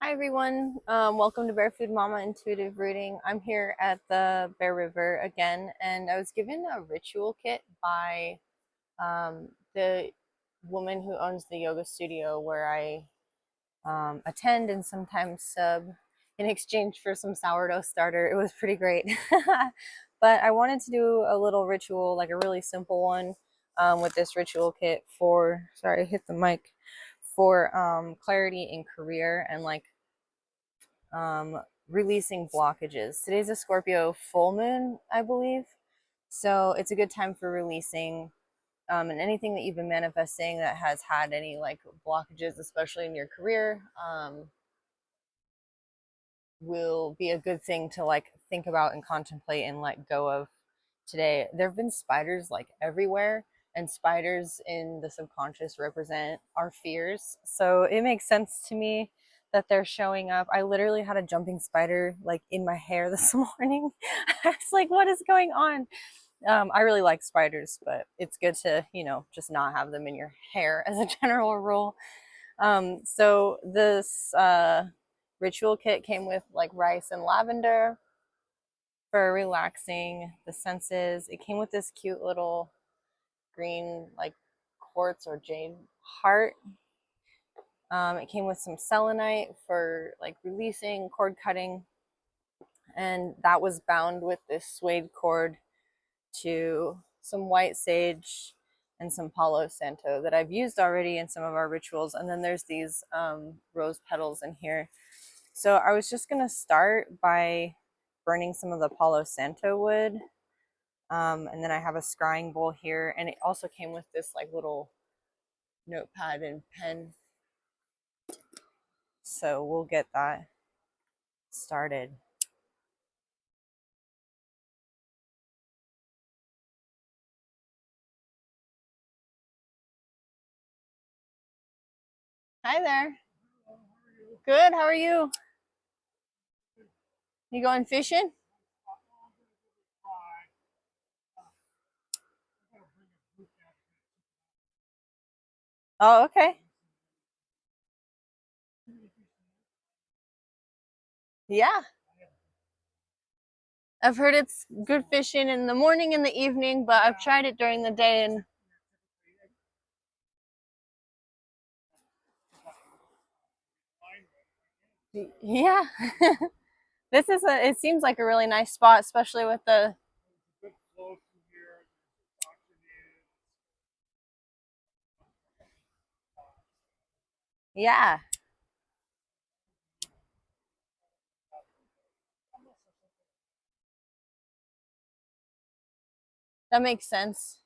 Hi everyone, welcome to Bear Food Mama Intuitive Reading. I'm here at the Bear River again, and I was given a ritual kit by the woman who owns the yoga studio where I attend and sometimes sub in exchange for some sourdough starter. It was pretty great. But I wanted to do a little ritual, like a really simple one, with this ritual kit for, sorry, I hit the mic, for clarity in career and like um, releasing blockages. Today's a Scorpio full moon, I believe. So it's a good time for releasing and anything that you've been manifesting that has had any like blockages, especially in your career, will be a good thing to like think about and contemplate and let go of today. There have been spiders like everywhere, and spiders in the subconscious represent our fears. So it makes sense to me that they're showing up. I literally had a jumping spider like in my hair this morning. I was like, what is going on? I really like spiders, but it's good to, just not have them in your hair as a general rule. So this ritual kit came with like rice and lavender for relaxing the senses. It came with this cute little green like quartz or jade heart. It came with some selenite for like releasing, cord cutting, and that was bound with this suede cord to some white sage and some Palo Santo that I've used already in some of our rituals. And then there's these rose petals in here. So I was just gonna start by burning some of the Palo Santo wood. And then I have a scrying bowl here, and it also came with this like little notepad and pen. So we'll get that started. Hi there. Good. How are you? You going fishing? Oh, okay. Yeah. I've heard it's good fishing in the morning and the evening, but I've tried it during the day and yeah. It seems like a really nice spot, especially with the yeah, that makes sense.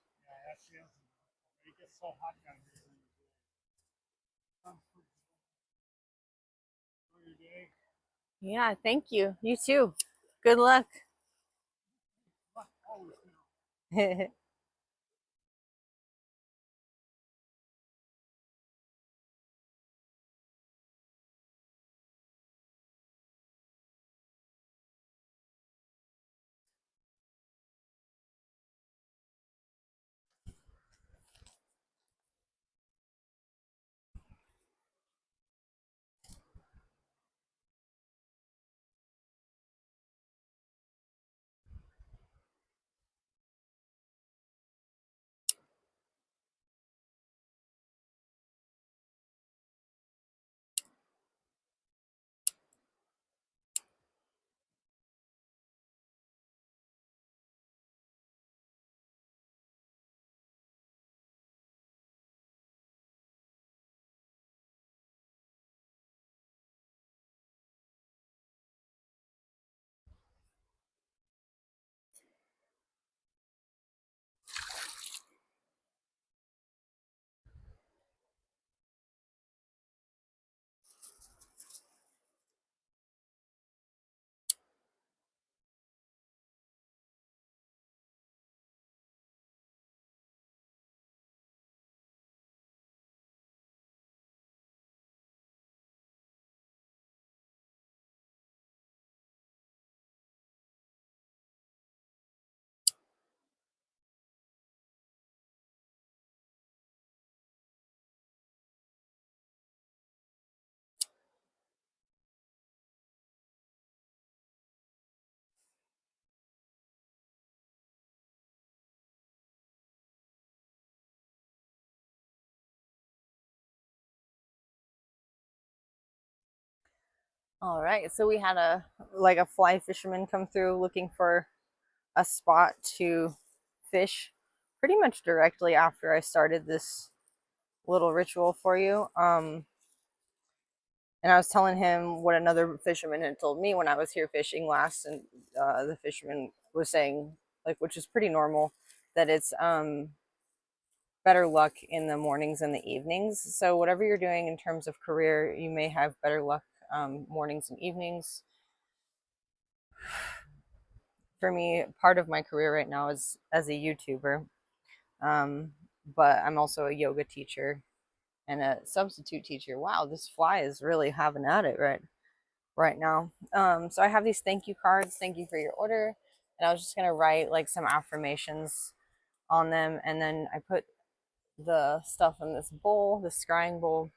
Yeah, thank you. You too. Good luck. All right, so we had a fly fisherman come through looking for a spot to fish pretty much directly after I started this little ritual for you. And I was telling him what another fisherman had told me when I was here fishing last, and the fisherman was saying, like, which is pretty normal, that it's better luck in the mornings and the evenings. So whatever you're doing in terms of career, you may have better luck mornings and evenings. For me, part of my career right now is as a YouTuber, um, but I'm also a yoga teacher and a substitute teacher. Wow, this fly is really having at it right now. So I have these thank you cards. Thank you for your order, and I was just gonna write like some affirmations on them, and then I put the stuff in this bowl, the scrying bowl,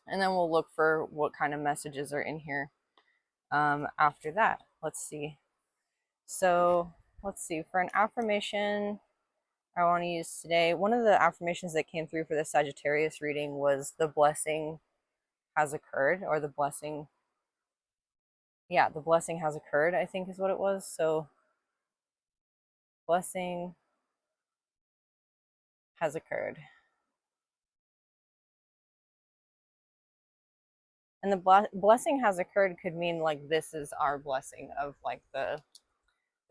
and then we'll look for what kind of messages are in here after that. Let's see. So let's see, for an affirmation I want to use today, one of the affirmations that came through for the Sagittarius reading was the blessing has occurred, or the blessing, yeah, the blessing has occurred, I think is what it was. So blessing has occurred. And the blessing has occurred could mean like this is our blessing of like the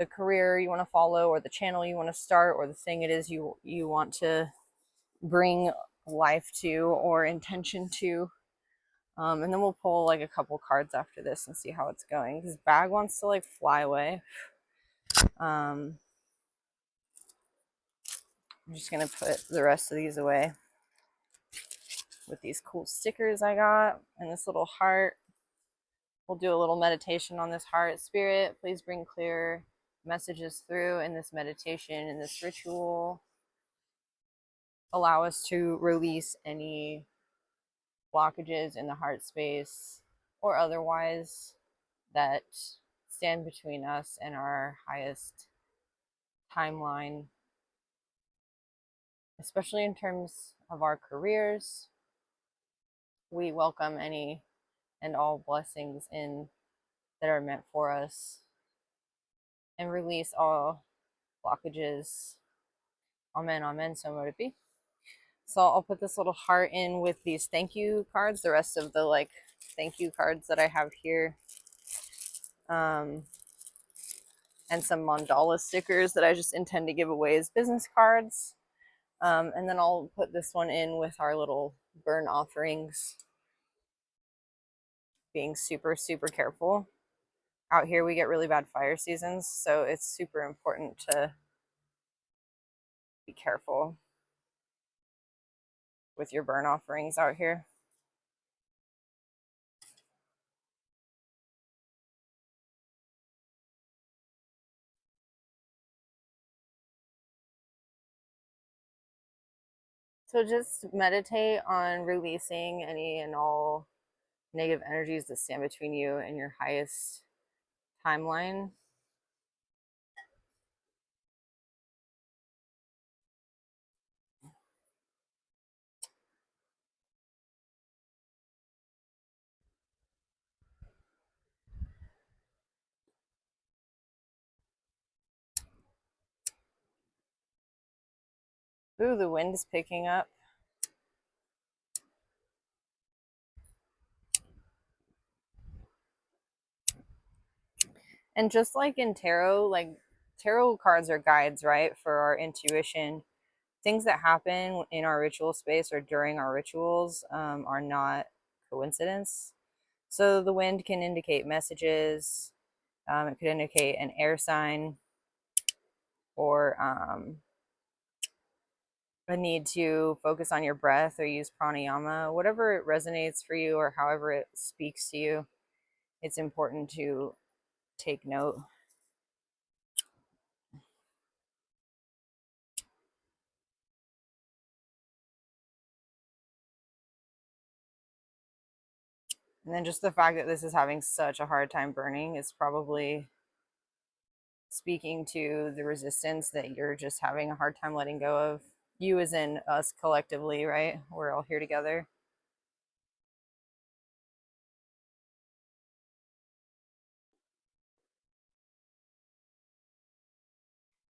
career you want to follow, or the channel you want to start, or the thing it is you want to bring life to or intention to. And then we'll pull like a couple cards after this and see how it's going, because bag wants to like fly away. I'm just gonna put the rest of these away with these cool stickers I got and this little heart. We'll do a little meditation on this heart. Spirit, please bring clear messages through in this meditation, in this ritual. Allow us to release any blockages in the heart space or otherwise that stand between us and our highest timeline, especially in terms of our careers. We welcome any and all blessings in that are meant for us and release all blockages. Amen, amen, so mote it be. So I'll put this little heart in with these thank you cards, the rest of the like thank you cards that I have here. And some mandala stickers that I just intend to give away as business cards. And then I'll put this one in with our little burn offerings. Being super, super careful. Out here we get really bad fire seasons, so it's super important to be careful with your burn offerings out here. So just meditate on releasing any and all negative energies that stand between you and your highest timeline. Ooh, the wind is picking up. And just like in tarot, like tarot cards are guides, right? For our intuition. Things that happen in our ritual space or during our rituals are not coincidence. So the wind can indicate messages. It could indicate an air sign or a need to focus on your breath or use pranayama, whatever it resonates for you or however it speaks to you. It's important to take note. And then just the fact that this is having such a hard time burning is probably speaking to the resistance that you're just having a hard time letting go of. You as in us collectively, right? We're all here together.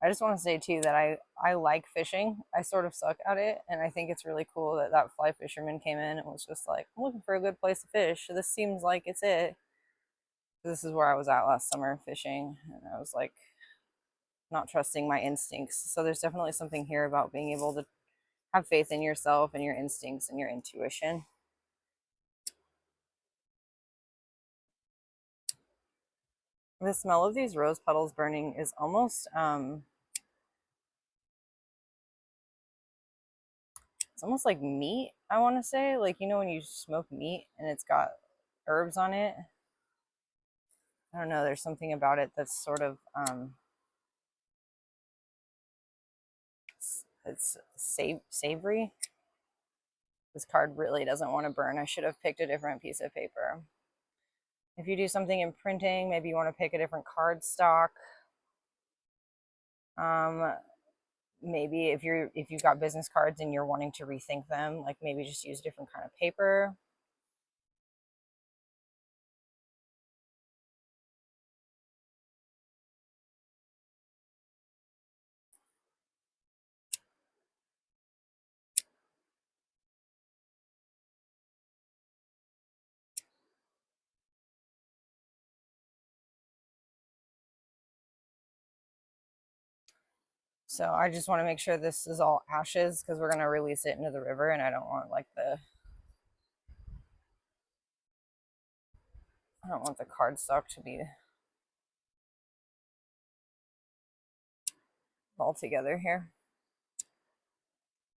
I just want to say too that I like fishing. I sort of suck at it, and I think it's really cool that that fly fisherman came in and was just like, I'm looking for a good place to fish. This seems like it's it. This is where I was at last summer fishing, and I was like not trusting my instincts. So there's definitely something here about being able to have faith in yourself and your instincts and your intuition. The smell of these rose petals burning is almost it's almost like meat, I want to say. Like, you know, when you smoke meat and it's got herbs on it. I don't know, there's something about it that's sort of it's savory. This card really doesn't want to burn. I should have picked a different piece of paper. If you do something in printing, maybe you want to pick a different card stock. Um, maybe if you've got business cards and you're wanting to rethink them, like maybe just use a different kind of paper. So I just want to make sure this is all ashes because we're going to release it into the river, and I don't want like I don't want the cardstock to be all together here.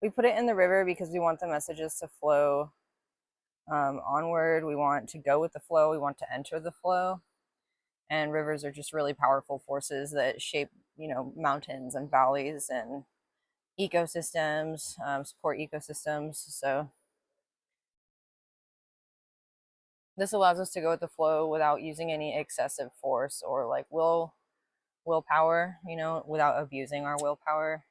We put it in the river because we want the messages to flow onward. We want to go with the flow. We want to enter the flow. And rivers are just really powerful forces that shape, you know, mountains and valleys and ecosystems, support ecosystems. So this allows us to go with the flow without using any excessive force or like willpower, you know, without abusing our willpower.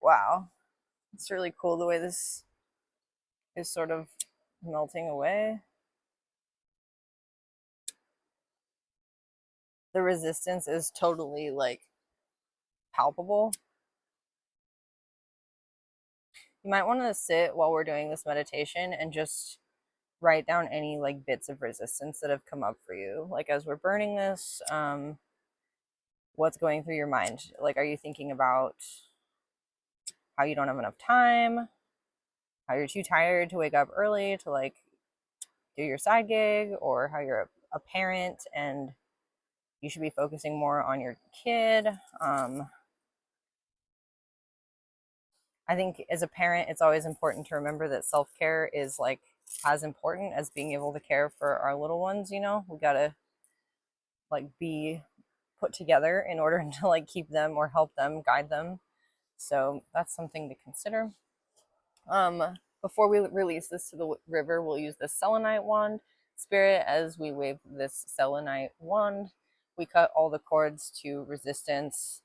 Wow, it's really cool the way this is sort of melting away. The resistance is totally like palpable. You might want to sit while we're doing this meditation and just write down any like bits of resistance that have come up for you. Like as we're burning this, what's going through your mind? Like, are you thinking about how you don't have enough time, how you're too tired to wake up early to like do your side gig, or how you're a parent and you should be focusing more on your kid? I think as a parent, it's always important to remember that self care is like as important as being able to care for our little ones. You know, we gotta like be put together in order to like keep them or help them, guide them. So that's something to consider. Before we release this to the river, we'll use the selenite wand spirit. As we wave this selenite wand, we cut all the cords to resistance,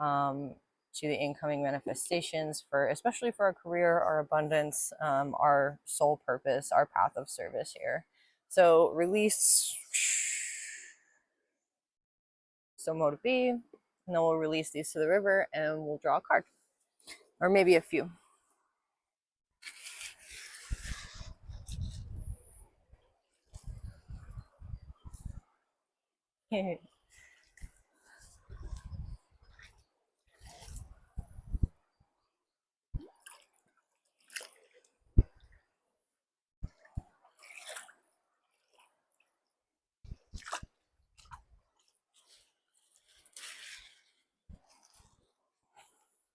to the incoming manifestations for, especially for our career, our abundance, our soul purpose, our path of service here. So release. So mode B, and then we'll release these to the river and we'll draw a card, or maybe a few.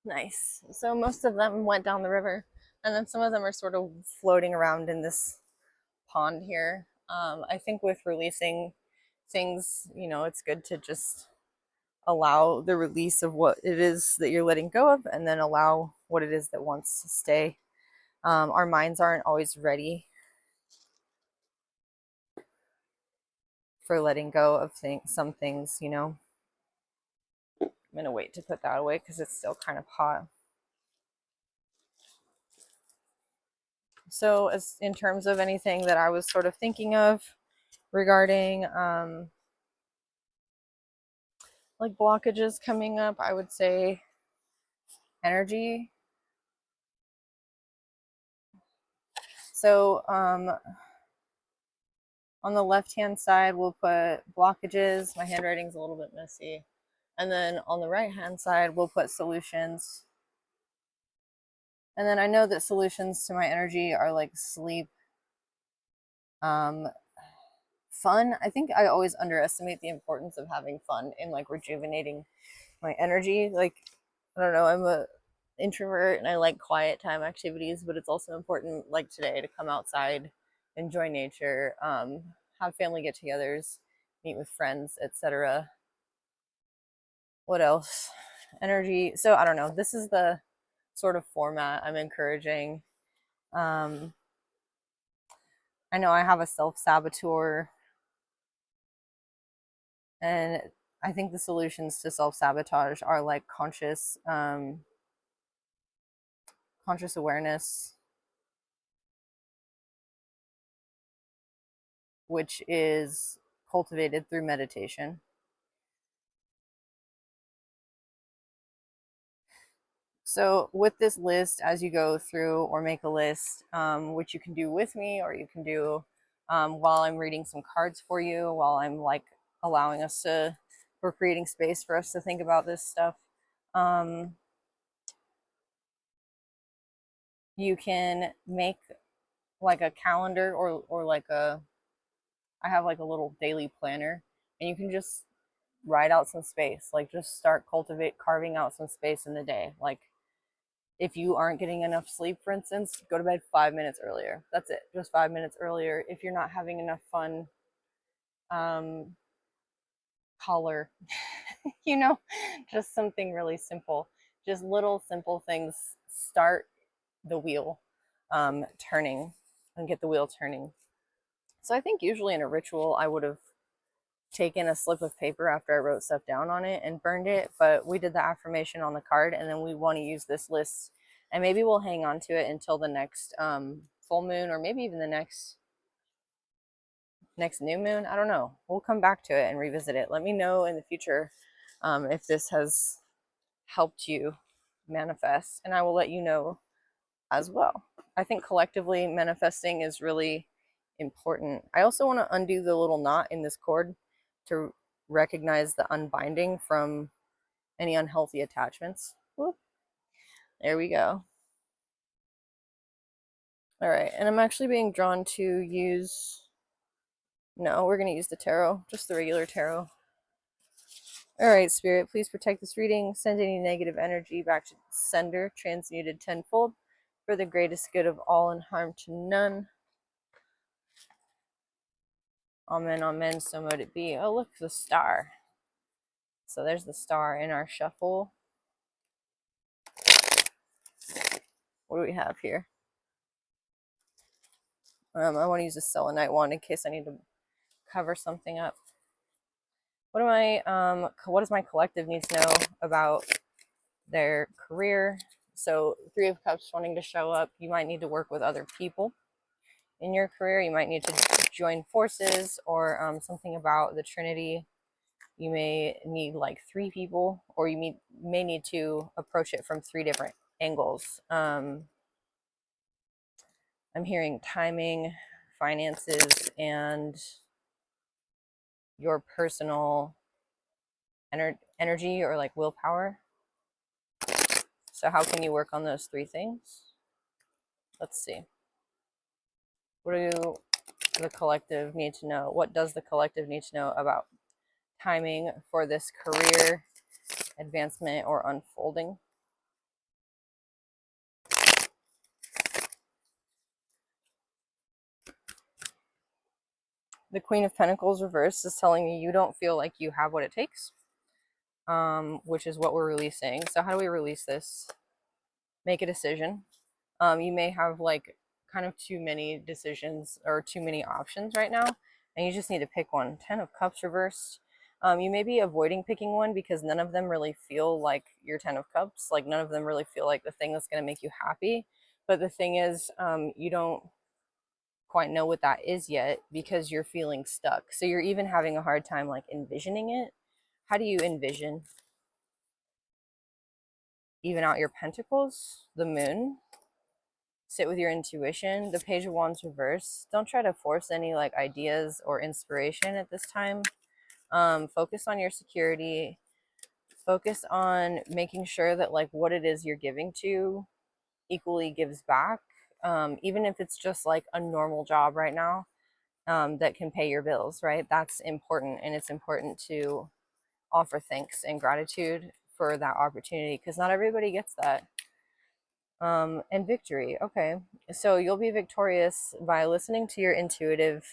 Nice. So most of them went down the river, and then some of them are sort of floating around in this pond here. I think with releasing things, you know, it's good to just allow the release of what it is that you're letting go of, and then allow what it is that wants to stay. Our minds aren't always ready for letting go of some things, you know. I'm gonna wait to put that away because it's still kind of hot. So as in terms of anything that I was sort of thinking of regarding like blockages coming up, I would say energy. So on the left hand side, we'll put blockages. My handwriting's a little bit messy. And then on the right hand side, we'll put solutions. And then I know that solutions to my energy are like sleep, um, fun. I think I always underestimate the importance of having fun in like rejuvenating my energy. Like, I don't know, I'm a introvert and I like quiet time activities, but it's also important, like today, to come outside, enjoy nature, have family get-togethers, meet with friends, etc. What else? Energy. So I don't know. This is the sort of format I'm encouraging. Um, I know I have a self-saboteur, and I think the solutions to self-sabotage are like conscious awareness, which is cultivated through meditation. So with this list, as you go through or make a list, which you can do with me or you can do while I'm reading some cards for you, while I'm like allowing us to, we're creating space for us to think about this stuff. Um, you can make like a calendar or like I have like a little daily planner, and you can just write out some space, like just start carving out some space in the day. Like if you aren't getting enough sleep, for instance, go to bed 5 minutes earlier. That's it, just 5 minutes earlier. If you're not having enough fun, um, color, you know, just something really simple, just little simple things start the wheel turning and get the wheel turning. So I think usually in a ritual, I would have taken a slip of paper after I wrote stuff down on it and burned it, but we did the affirmation on the card, and then we want to use this list, and maybe we'll hang on to it until the next full moon, or maybe even the next new moon. I don't know. We'll come back to it and revisit it. Let me know in the future if this has helped you manifest, and I will let you know as well. I think collectively manifesting is really important. I also want to undo the little knot in this cord to recognize the unbinding from any unhealthy attachments. Whoop. There we go. All right, and I'm actually being drawn to use, no, we're going to use the tarot, just the regular tarot. All right, Spirit, please protect this reading. Send any negative energy back to the sender, transmuted tenfold, for the greatest good of all and harm to none. Amen, amen, so mote it be. Oh, look, the star. So there's the star in our shuffle. What do we have here? I want to use a selenite wand in case I need to cover something up. What does my collective need to know about their career? So 3 of Cups wanting to show up. You might need to work with other people in your career. You might need to join forces, or something about the Trinity. You may need like 3 people, or you may need to approach it from 3 different angles. I'm hearing timing, finances, and your personal energy or like willpower. So how can you work on those 3 things? Let's see. What do the collective need to know? What does the collective need to know about timing for this career advancement or unfolding? The Queen of Pentacles reversed is telling me you don't feel like you have what it takes, which is what we're releasing. So how do we release this? Make a decision. You may have like kind of too many decisions or too many options right now, and you just need to pick one. 10 of Cups reversed. You may be avoiding picking one because none of them really feel like your 10 of Cups. Like none of them really feel like the thing that's going to make you happy. But the thing is, you don't quite know what that is yet because you're feeling stuck. So you're even having a hard time like envisioning it. How do you envision? Even out your pentacles, the moon. Sit with your intuition. The Page of Wands reverse. Don't try to force any like ideas or inspiration at this time. Focus on your security. Focus on making sure that like what it is you're giving to equally gives back. Even if it's just like a normal job right now, that can pay your bills, right? That's important. And it's important to offer thanks and gratitude for that opportunity because not everybody gets that. And victory. Okay. So you'll be victorious by listening to your intuitive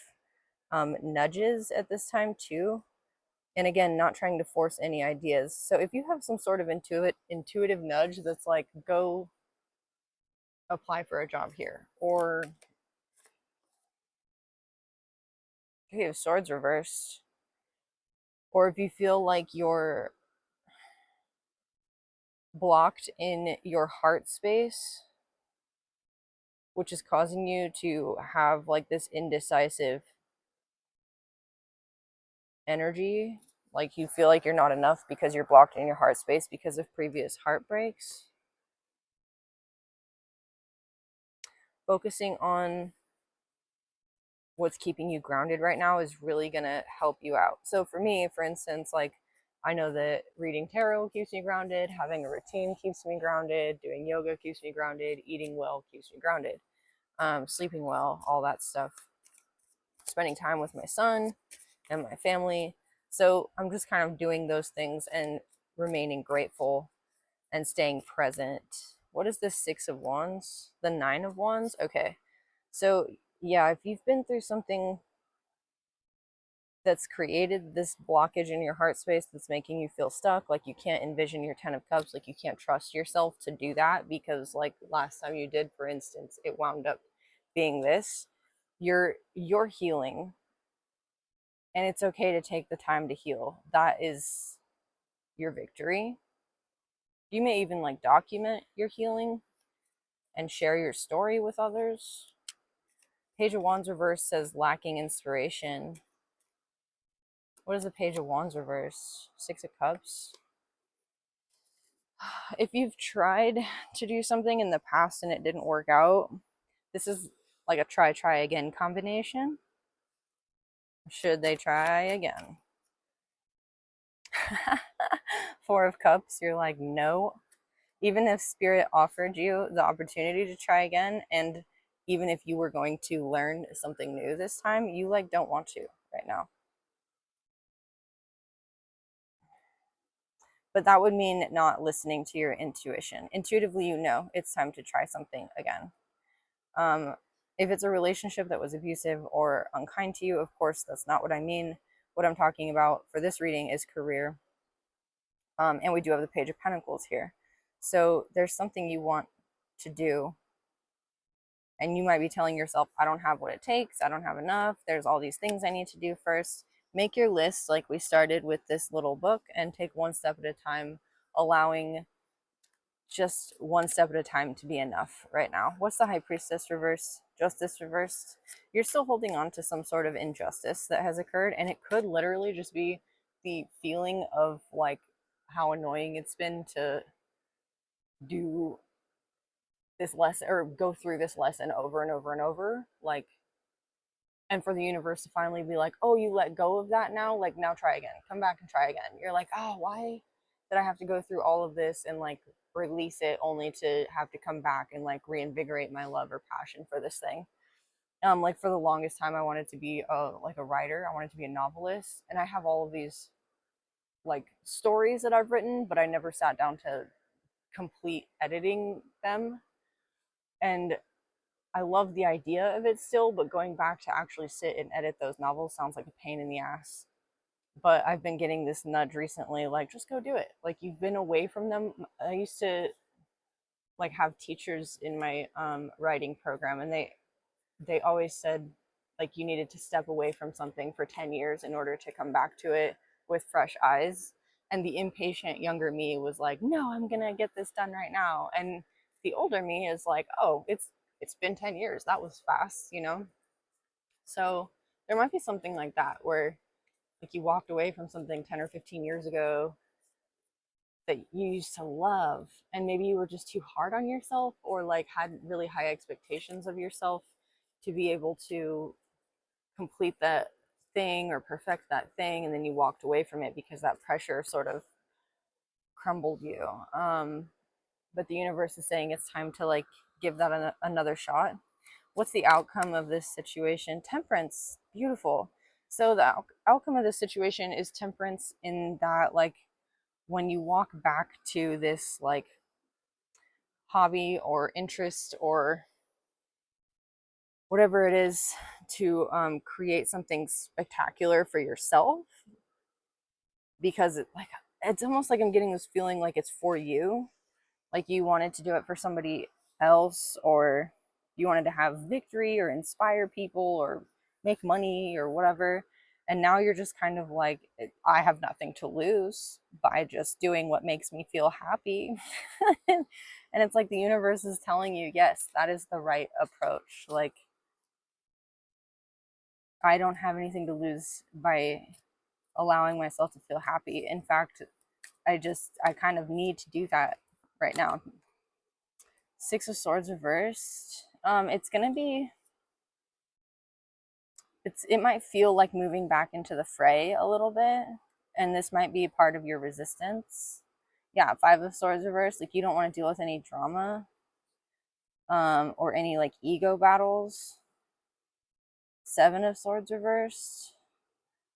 nudges at this time too. And again, not trying to force any ideas. So if you have some sort of intuitive nudge that's like, go apply for a job here, or if you have swords reversed, or if you feel like you're blocked in your heart space, which is causing you to have like this indecisive energy, like you feel like you're not enough because you're blocked in your heart space because of previous heartbreaks. Focusing on what's keeping you grounded right now is really going to help you out. So for me, for instance, like I know that reading tarot keeps me grounded, having a routine keeps me grounded, doing yoga keeps me grounded, eating well keeps me grounded, sleeping well, all that stuff, spending time with my son and my family. So I'm just kind of doing those things and remaining grateful and staying present. What is this Six of Wands? The Nine of Wands? Okay. So yeah, if you've been through something that's created this blockage in your heart space that's making you feel stuck, like you can't envision your 10 of cups, like you can't trust yourself to do that because like last time you did, for instance, it wound up being this. You're healing, and it's okay to take the time to heal. That is your victory. You may even like document your healing and share your story with others. Page of Wands reverse says lacking inspiration. What is the Page of Wands reverse? Six of Cups. If you've tried to do something in the past and it didn't work out, this is like a try again combination. Should they try again? Four of Cups, you're like, no. Even if Spirit offered you the opportunity to try again, and even if you were going to learn something new this time, you like don't want to right now. But that would mean not listening to your intuition. Intuitively, you know it's time to try something again. If it's a relationship that was abusive or unkind to you, of course, that's not what I mean. What I'm talking about for this reading is career. And we do have the Page of Pentacles here. So there's something you want to do. And you might be telling yourself, I don't have what it takes. I don't have enough. There's all these things I need to do first. Make your list like we started with this little book and take one step at a time, allowing just one step at a time to be enough right now. What's the High Priestess reverse? Justice reversed. You're still holding on to some sort of injustice that has occurred, and it could literally just be the feeling of like how annoying it's been to do this lesson or go through this lesson over and over and over, like, and for the universe to finally be like, oh, you let go of that now, like now try again, come back and try again. You're like, oh, why did I have to go through all of this and like release it only to have to come back and like reinvigorate my love or passion for this thing? Like for the longest time I wanted to be a writer. I wanted to be a novelist, and I have all of these like stories that I've written, but I never sat down to complete editing them. And I love the idea of it still, but going back to actually sit and edit those novels sounds like a pain in the ass. But I've been getting this nudge recently, like, just go do it. Like, you've been away from them. I used to like have teachers in my writing program, and they always said like you needed to step away from something for 10 years in order to come back to it with fresh eyes. And the impatient younger me was like, no, I'm gonna get this done right now. And the older me is like, oh, it's been 10 years. That was fast, you know? So there might be something like that where like you walked away from something 10 or 15 years ago that you used to love, and maybe you were just too hard on yourself or like had really high expectations of yourself to be able to complete that thing or perfect that thing, and then you walked away from it because that pressure sort of crumbled you. But the universe is saying it's time to like give that another shot. What's the outcome of this situation? Temperance. Beautiful. So the outcome of this situation is temperance, in that like when you walk back to this like hobby or interest or whatever it is to create something spectacular for yourself, because like it's almost like I'm getting this feeling like it's for you, like you wanted to do it for somebody else, or you wanted to have victory or inspire people or make money or whatever, and now you're just kind of like, I have nothing to lose by just doing what makes me feel happy. And it's like the universe is telling you, yes, that is the right approach. Like, I don't have anything to lose by allowing myself to feel happy. In fact, I kind of need to do that right now. Six of Swords reversed. It's gonna be, it might feel like moving back into the fray a little bit, and this might be part of your resistance. Yeah, Five of Swords reversed. Like you don't want to deal with any drama, or any like ego battles. Seven of Swords reversed.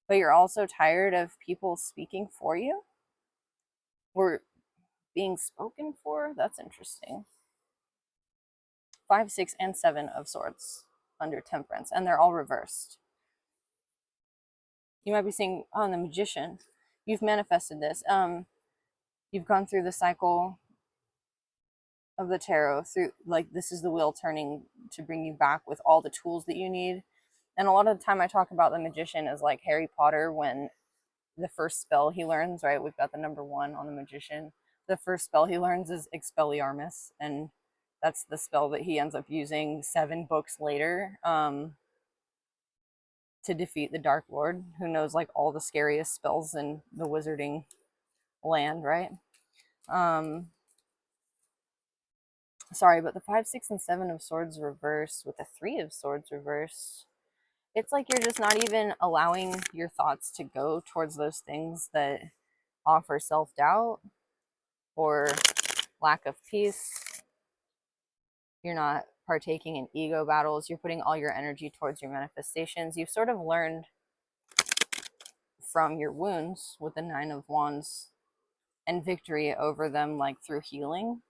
But you're also tired of people speaking for you, or being spoken for. That's interesting. Five, six, and Seven of Swords under Temperance, and they're all reversed. You might be seeing, oh, the Magician. You've manifested this. You've gone through the cycle of the tarot, through like this is the wheel turning to bring you back with all the tools that you need. And a lot of the time I talk about the Magician as like Harry Potter, when the first spell he learns, right? We've got the number one on the Magician. The first spell he learns is Expelliarmus, and that's the spell that he ends up using 7 books later, to defeat the Dark Lord, who knows like all the scariest spells in the wizarding land, right? Sorry, but the 5, 6, and 7 of Swords reversed with the 3 of Swords reversed, it's like you're just not even allowing your thoughts to go towards those things that offer self-doubt or lack of peace. You're not partaking in ego battles. You're putting all your energy towards your manifestations. You've sort of learned from your wounds with the 9 of Wands and victory over them, like through healing,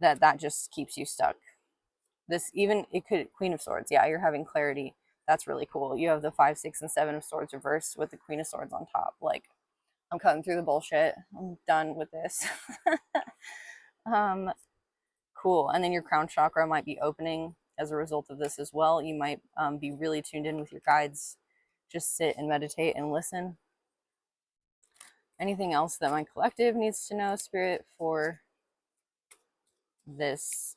that just keeps you stuck. This, even it could, Queen of Swords, yeah, you're having clarity. That's really cool. You have the 5, 6, and 7 of Swords reversed with the Queen of Swords on top. Like, I'm cutting through the bullshit. I'm done with this. Cool. And then your crown chakra might be opening as a result of this as well. You might be really tuned in with your guides. Just sit and meditate and listen. Anything else that my collective needs to know, Spirit, for this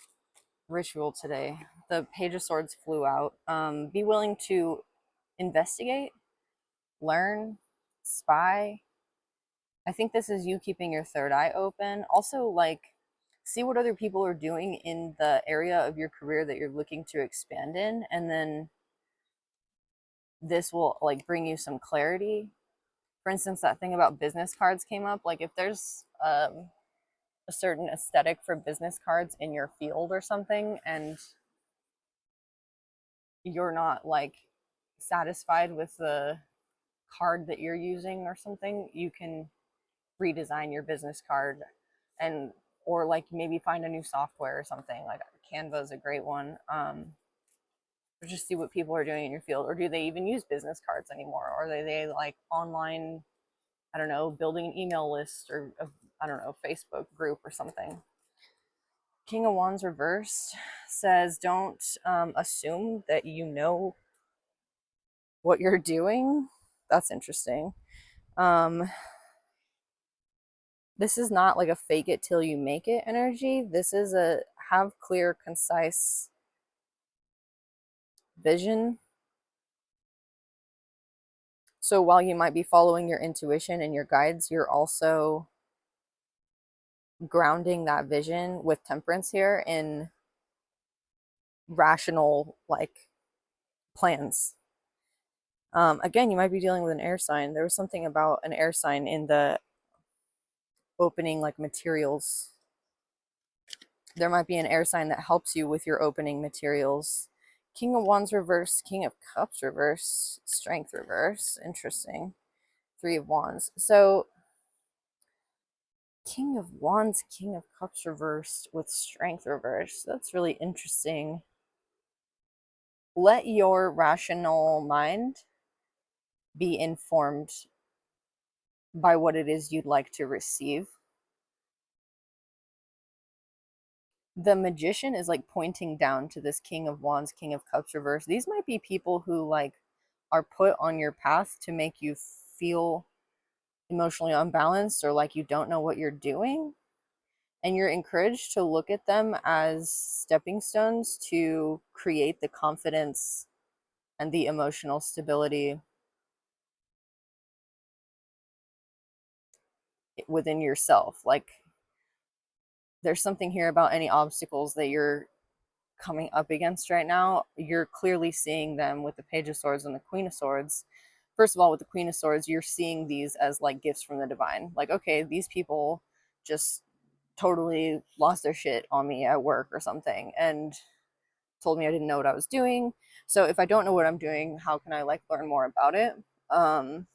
ritual today? The Page of Swords flew out. Be willing to investigate, learn, spy. I think this is you keeping your third eye open. Also, like, see what other people are doing in the area of your career that you're looking to expand in, and then this will like bring you some clarity. For instance, that thing about business cards came up. Like, if there's a certain aesthetic for business cards in your field or something, and you're not like satisfied with the card that you're using or something, you can redesign your business card, and or like maybe find a new software or something. Like Canva is a great one. Or just see what people are doing in your field, or do they even use business cards anymore, or are they like online, I don't know, building an email list, or I don't know, Facebook group or something. King of Wands reversed says don't assume that you know what you're doing. That's interesting. This is not like a fake it till you make it energy. This is a have clear, concise vision. So while you might be following your intuition and your guides, you're also grounding that vision with temperance here in rational like plans. Again, you might be dealing with an air sign. There was something about an air sign in the opening like materials. There might be an air sign that helps you with your opening materials. King of Wands reverse, King of Cups reverse, Strength reverse. Interesting. Three of Wands. So King of Wands, King of Cups reversed with Strength reversed. That's really interesting. Let your rational mind be informed by what it is you'd like to receive. The Magician is like pointing down to this King of Wands, King of Cups reverse. These might be people who like are put on your path to make you feel emotionally unbalanced or like you don't know what you're doing. And you're encouraged to look at them as stepping stones to create the confidence and the emotional stability within yourself. Like there's something here about any obstacles that you're coming up against right now. You're clearly seeing them with the Page of Swords and the Queen of Swords. First of all, with the Queen of Swords, you're seeing these as like gifts from the divine. Like, okay, these people just totally lost their shit on me at work or something and told me I didn't know what I was doing. So if I don't know what I'm doing, how can I like learn more about it? And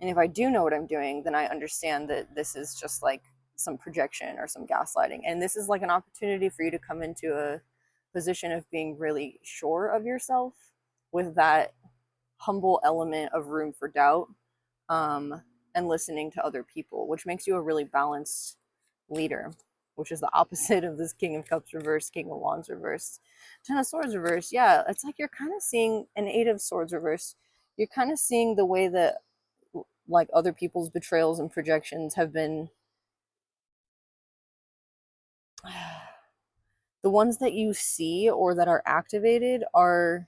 if I do know what I'm doing, then I understand that this is just like some projection or some gaslighting. And this is like an opportunity for you to come into a position of being really sure of yourself with that humble element of room for doubt, and listening to other people, which makes you a really balanced leader, which is the opposite of this King of Cups reverse, King of Wands reverse. Ten of Swords reverse, yeah, it's like you're kind of seeing an Eight of Swords reverse. You're kind of seeing the way that like other people's betrayals and projections have been the ones that you see or that are activated are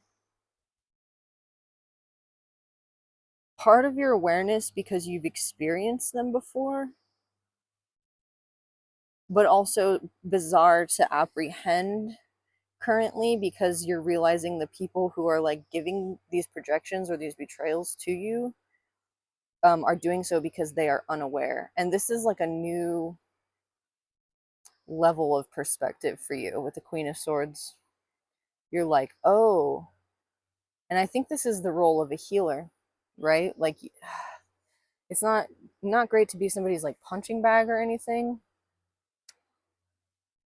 part of your awareness because you've experienced them before, but also bizarre to apprehend currently because you're realizing the people who are like giving these projections or these betrayals to you are doing so because they are unaware. And this is like a new level of perspective for you with the Queen of Swords. You're like, oh, and I think this is the role of a healer, right? Like it's not great to be somebody's like punching bag or anything,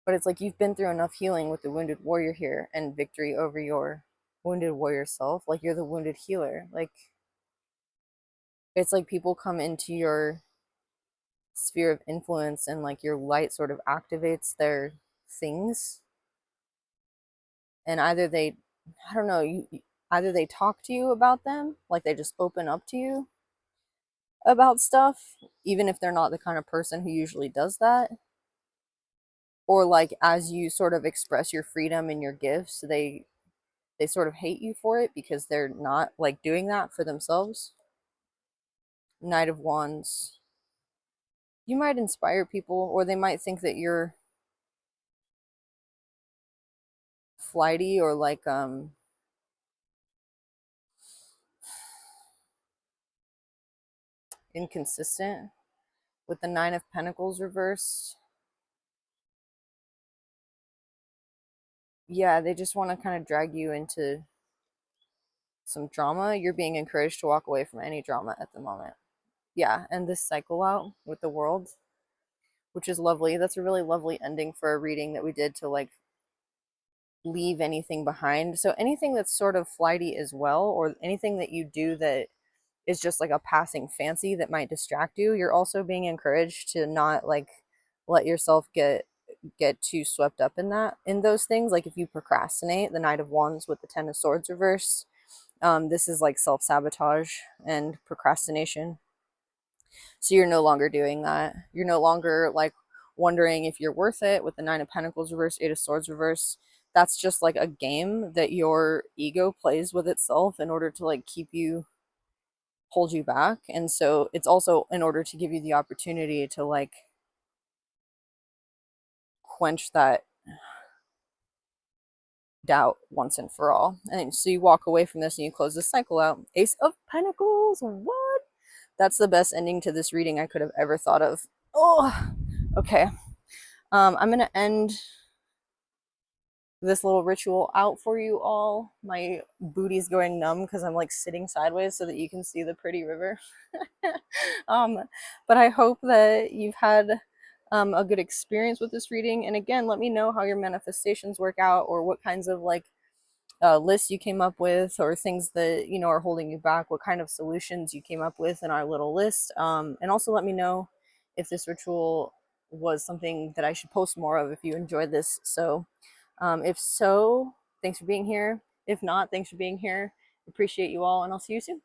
but it's like you've been through enough healing with the wounded warrior here and victory over your wounded warrior self. Like you're the wounded healer. Like it's like people come into your sphere of influence and like your light sort of activates their things, and either they, I don't know, either they talk to you about them, like they just open up to you about stuff, even if they're not the kind of person who usually does that. Or like as you sort of express your freedom and your gifts, they sort of hate you for it because they're not like doing that for themselves. Knight of Wands. You might inspire people, or they might think that you're flighty or like inconsistent with the Nine of Pentacles reversed. Yeah, they just want to kind of drag you into some drama. You're being encouraged to walk away from any drama at the moment. Yeah, and this cycle out with the world, which is lovely. That's a really lovely ending for a reading that we did to like leave anything behind. So anything that's sort of flighty as well, or anything that you do that is just like a passing fancy that might distract you, you're also being encouraged to not like let yourself get too swept up in that, in those things. Like if you procrastinate, the Knight of Wands with the Ten of Swords reverse, this is like self-sabotage and procrastination. So you're no longer doing that. You're no longer like wondering if you're worth it with the Nine of Pentacles reverse, Eight of Swords reverse. That's just like a game that your ego plays with itself in order to like keep you, hold you back. And so it's also in order to give you the opportunity to like quench that doubt once and for all. And so you walk away from this and you close the cycle out. Ace of Pentacles. What? That's the best ending to this reading I could have ever thought of. Oh, okay. I'm going to end this little ritual out for you all. My booty's going numb because I'm like sitting sideways so that you can see the pretty river. um, but I hope that you've had a good experience with this reading. And again, let me know how your manifestations work out, or what kinds of like lists you came up with, or things that you know are holding you back, what kind of solutions you came up with in our little list. And also let me know if this ritual was something that I should post more of if you enjoyed this. So if so, thanks for being here. If not, thanks for being here. Appreciate you all, and I'll see you soon.